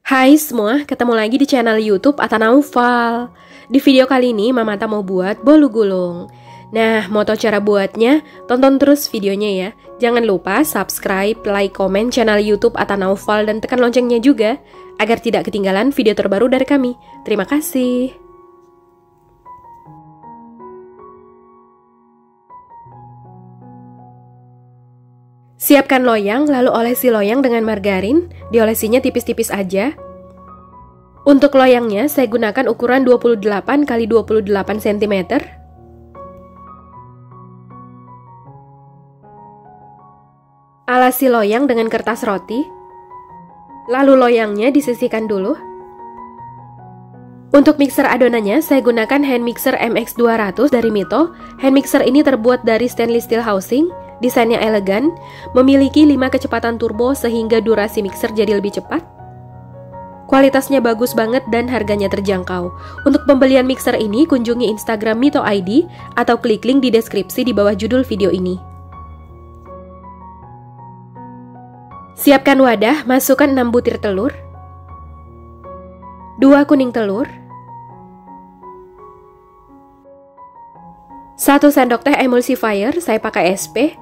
Hai semua, ketemu lagi di channel YouTube Atta Naufal. Di video kali ini Mama Atta mau buat bolu gulung. Nah, mau tahu cara buatnya? Tonton terus videonya ya. Jangan lupa subscribe, like, komen channel YouTube Atta Naufal dan tekan loncengnya juga agar tidak ketinggalan video terbaru dari kami. Terima kasih. Siapkan loyang, lalu olesi loyang dengan margarin, diolesinya tipis-tipis aja. Untuk loyangnya, saya gunakan ukuran 28 x 28 cm. Alasi loyang dengan kertas roti. Lalu loyangnya disisihkan dulu. Untuk mixer adonannya, saya gunakan hand mixer MX200 dari Mito. Hand mixer ini terbuat dari stainless steel housing. Desainnya elegan, memiliki 5 kecepatan turbo sehingga durasi mixer jadi lebih cepat. Kualitasnya bagus banget dan harganya terjangkau. Untuk pembelian mixer ini, kunjungi Instagram Mito ID atau klik link di deskripsi di bawah judul video ini. Siapkan wadah, masukkan 6 butir telur, 2 kuning telur, 1 sendok teh emulsifier, saya pakai SP,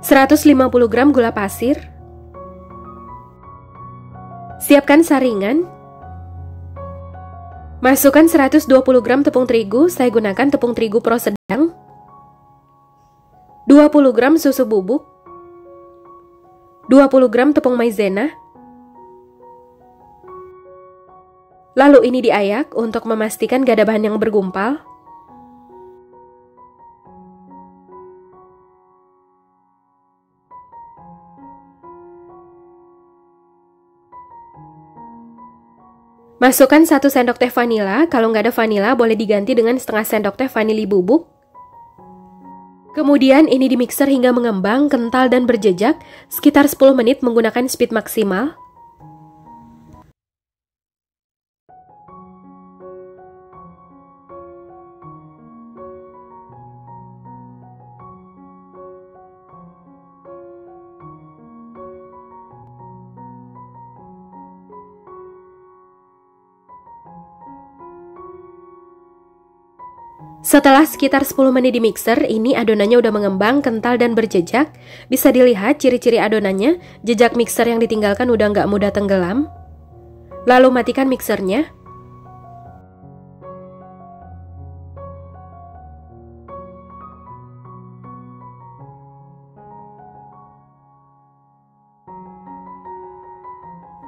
150 gram gula pasir. Siapkan saringan. Masukkan 120 gram tepung terigu, saya gunakan tepung terigu pro sedang. 20 gram susu bubuk. 20 gram tepung maizena. Lalu ini diayak untuk memastikan gak ada bahan yang bergumpal. Masukkan 1 sendok teh vanila, kalau nggak ada vanila boleh diganti dengan setengah sendok teh vanili bubuk. Kemudian ini dimixer hingga mengembang, kental dan berjejak, sekitar 10 menit menggunakan speed maksimal. Setelah sekitar 10 menit di mixer, ini adonannya udah mengembang, kental dan berjejak. Bisa dilihat ciri-ciri adonannya, jejak mixer yang ditinggalkan udah nggak mudah tenggelam. Lalu matikan mixernya.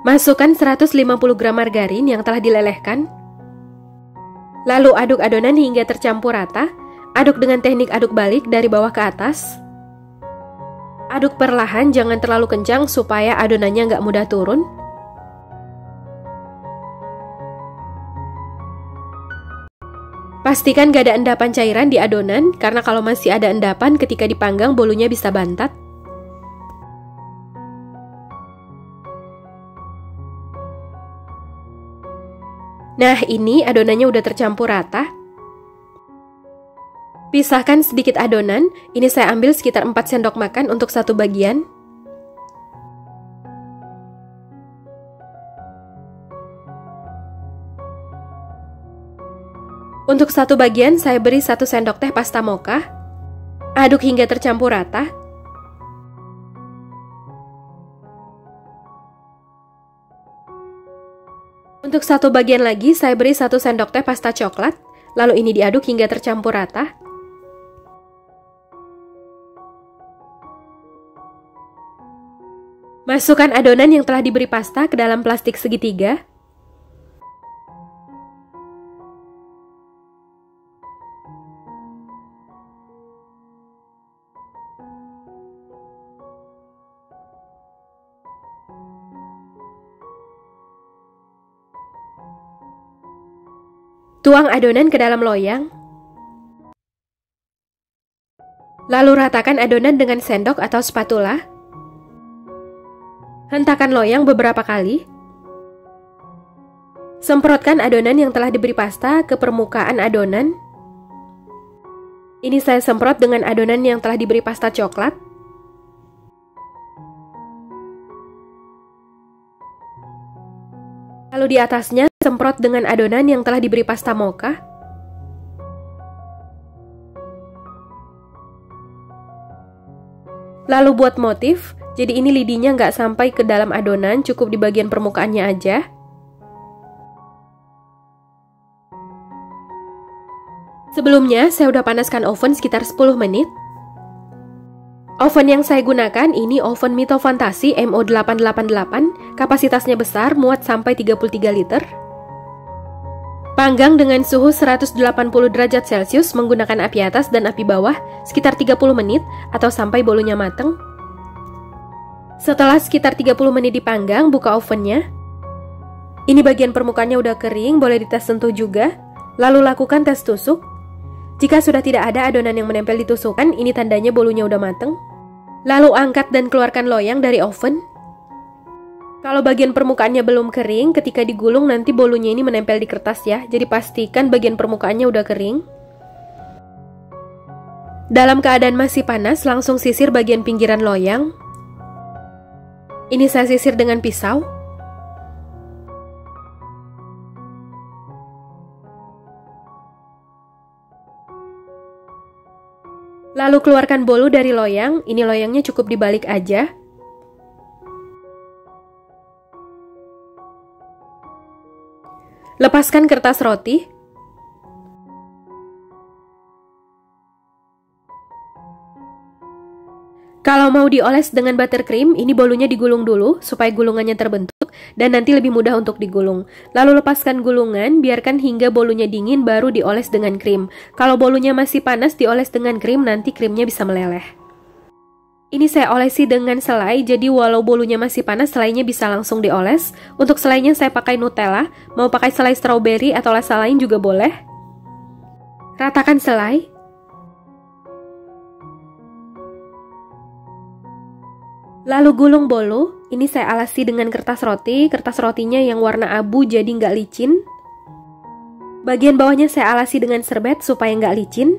Masukkan 150 gram margarin yang telah dilelehkan. Lalu aduk adonan hingga tercampur rata. Aduk dengan teknik aduk balik dari bawah ke atas. Aduk perlahan, jangan terlalu kencang supaya adonannya nggak mudah turun. Pastikan gak ada endapan cairan di adonan, karena kalau masih ada endapan ketika dipanggang bolunya bisa bantat. Nah, ini adonannya udah tercampur rata. Pisahkan sedikit adonan, ini saya ambil sekitar 4 sendok makan untuk satu bagian. Untuk satu bagian saya beri 1 sendok teh pasta mocha. Aduk hingga tercampur rata. Untuk satu bagian lagi, saya beri 1 sendok teh pasta coklat, lalu ini diaduk hingga tercampur rata. Masukkan adonan yang telah diberi pasta ke dalam plastik segitiga. Tuang adonan ke dalam loyang. Lalu ratakan adonan dengan sendok atau spatula. Hentakan loyang beberapa kali. Semprotkan adonan yang telah diberi pasta ke permukaan adonan. Ini saya semprot dengan adonan yang telah diberi pasta coklat. Lalu di atasnya semprot dengan adonan yang telah diberi pasta mocha. Lalu buat motif, jadi ini lidinya nggak sampai ke dalam adonan, cukup di bagian permukaannya aja. Sebelumnya, saya udah panaskan oven sekitar 10 menit. Oven yang saya gunakan ini oven Mito Fantasi MO888, kapasitasnya besar, muat sampai 33 liter. Panggang dengan suhu 180 derajat Celcius menggunakan api atas dan api bawah sekitar 30 menit atau sampai bolunya mateng. Setelah sekitar 30 menit dipanggang, buka ovennya. Ini bagian permukaannya udah kering, boleh dites sentuh juga. Lalu lakukan tes tusuk. Jika sudah tidak ada adonan yang menempel di tusukan, ini tandanya bolunya udah mateng. Lalu angkat dan keluarkan loyang dari oven. Kalau bagian permukaannya belum kering, ketika digulung nanti bolunya ini menempel di kertas ya. Jadi pastikan bagian permukaannya udah kering. Dalam keadaan masih panas, langsung sisir bagian pinggiran loyang. Ini saya sisir dengan pisau. Lalu keluarkan bolu dari loyang, ini loyangnya cukup dibalik aja. Lepaskan kertas roti. Kalau mau dioles dengan buttercream, ini bolunya digulung dulu supaya gulungannya terbentuk dan nanti lebih mudah untuk digulung. Lalu lepaskan gulungan, biarkan hingga bolunya dingin baru dioles dengan krim. Kalau bolunya masih panas dioles dengan krim, nanti krimnya bisa meleleh. Ini saya olesi dengan selai, jadi walau bolunya masih panas, selainya bisa langsung dioles. Untuk selainya saya pakai Nutella, mau pakai selai strawberry atau rasa lain juga boleh. Ratakan selai. Lalu gulung bolu, ini saya alasi dengan kertas rotinya yang warna abu jadi nggak licin. Bagian bawahnya saya alasi dengan serbet supaya nggak licin.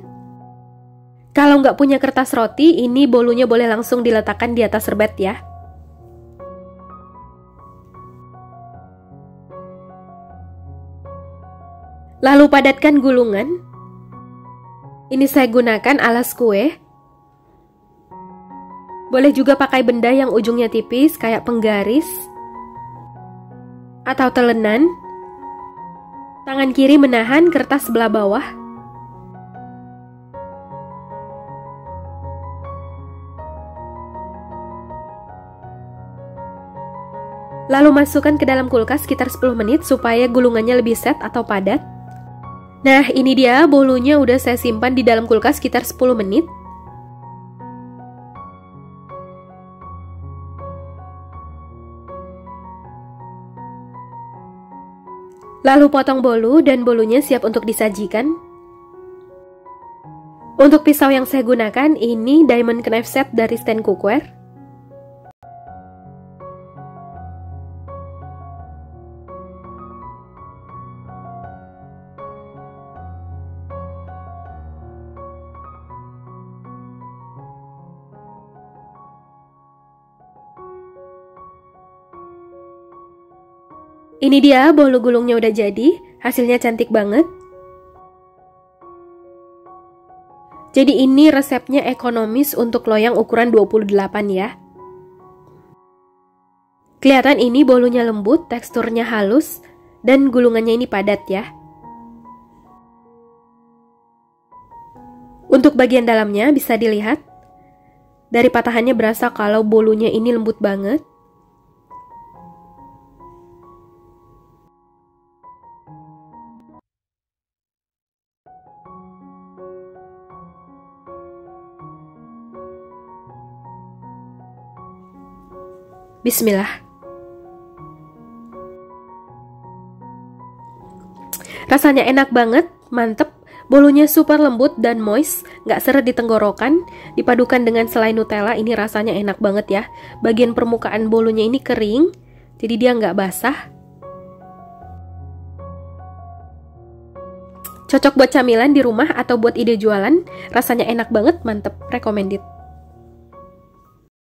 Kalau nggak punya kertas roti, ini bolunya boleh langsung diletakkan di atas serbet ya. Lalu padatkan gulungan. Ini saya gunakan alas kue. Boleh juga pakai benda yang ujungnya tipis kayak penggaris atau telenan. Tangan kiri menahan kertas sebelah bawah. Lalu masukkan ke dalam kulkas sekitar 10 menit supaya gulungannya lebih set atau padat. Nah, ini dia bolunya udah saya simpan di dalam kulkas sekitar 10 menit. Lalu potong bolu dan bolunya siap untuk disajikan. Untuk pisau yang saya gunakan ini diamond knife set dari stand cookware. Ini dia bolu gulungnya udah jadi, hasilnya cantik banget. Jadi ini resepnya ekonomis untuk loyang ukuran 28 ya. Kelihatan ini bolunya lembut, teksturnya halus, dan gulungannya ini padat ya. Untuk bagian dalamnya bisa dilihat, dari patahannya berasa kalau bolunya ini lembut banget. Bismillah. Rasanya enak banget, mantep. Bolunya super lembut dan moist, nggak seret di tenggorokan. Dipadukan dengan selai Nutella, ini rasanya enak banget ya. Bagian permukaan bolunya ini kering, jadi dia nggak basah. Cocok buat camilan di rumah atau buat ide jualan. Rasanya enak banget, mantep, recommended.